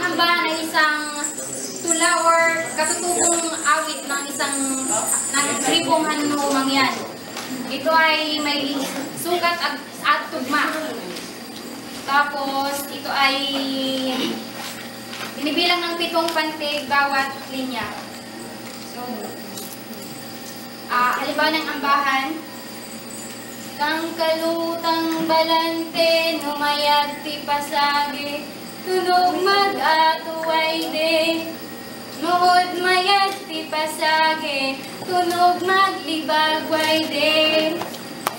ambahan ay isang tula or katutubong awit ng isang tribong Hanumang yan. Ito ay may sukat at tugma. Tapos ito ay binibilang ng 7 pantig bawat linya. So, halimbawa ng ambahan, kang kalutang balante, numayag ti pasage, tunog mag-atuway de. Nuhod mayag ti pasage, tunog maglibagway de.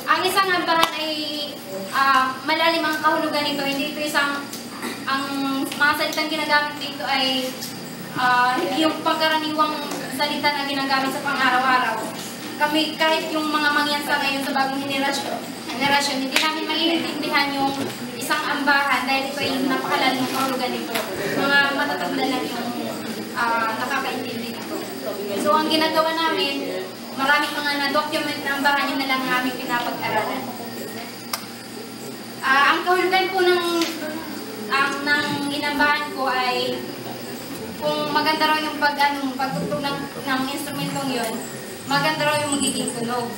Ang isang ambahan ay malalim ang kahulugan nito. Hindi ito isang, ang mga salitang ginagamit dito ay hindi yung pagkaraniwang salita na ginagamit sa pang-araw-araw. Kami, kahit yung mga mangyansa ngayon sa bagong henerasyon, hindi namin maiintindihan yung isang ambahan dahil ito ay napakalalim ng kahulugan nito. Mga matatanda lang yung nakakaintindi nito. So, ang ginagawa namin, maraming mga na-document na ambahan, yun na lang ang aming pinapag-aralan. Ang kahulugan po ng inambahan ko ay kung maganda raw yung pagtugtog ng instrumentong yun, maganda raw yung magiging tunog.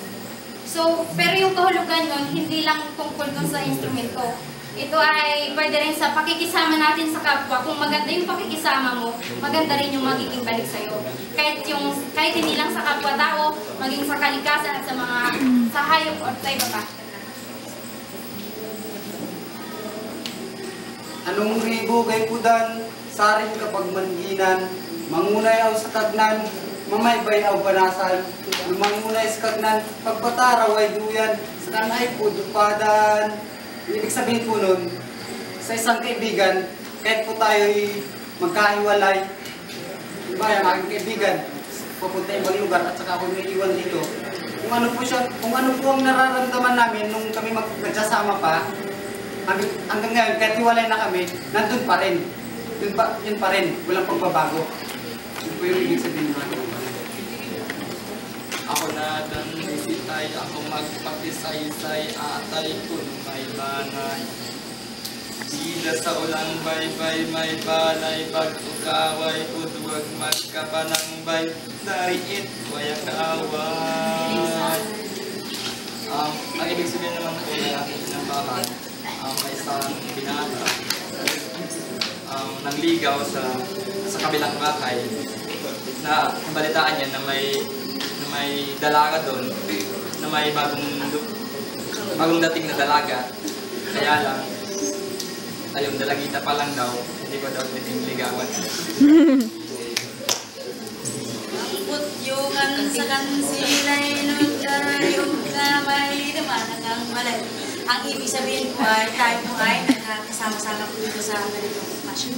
So, pero yung kahulugan nun, hindi lang tungkol dun sa instrumento. Ito ay pwede rin sa pakikisama natin sa kapwa. Kung maganda yung pakikisama mo, maganda rin yung magiging balik sa'yo. Kahit hindi lang sa kapwa-tao, maging sa kalikasan at sa hayop o sa iba pa. Anong ribugay pudan, sarin kapag manginan, mangunay aw sa kagnan, mamaybay aw banasan, mangunay sa kagnan, pagbataraw ay duyan, sa kanay po dupadan. Ibig sabihin po nun, sa isang kaibigan, kahit po tayo'y magkahiwalay, diba yung aking kaibigan, pupunta ibang lugar at saka ako may iwan dito. Kung ano po ang nararamdaman namin nung kami nagsasama pa, hanggang ngayon, kahit hiwalay na kami, nandun pa rin. Yun pa rin, walang pagbabago. Yun po yung ibig sabihin natin. Ako na isitay, ako magpakisaysay, atay ko may banay. Sila sa ulang baybay, may balay, pag-ukaway, udwag magkapanangbay, dariit, waya kaaway. Ang ibig sabihin naman po na aking sinambahan, may isang binata, nangligaw sa kabilang bahay, na balitaan niya na may dalaga doon, na may bagong dating na dalaga. Kaya lang, ayun, dalagita pa lang daw, hindi ko daw pwedeng ligawan. Ang putyungan sa kansilay, nung darayong kamay, naman ang malay. Ang ibig sabihin ko ay tayo po ay nagkakasama-sama po dito sa ganitong passion.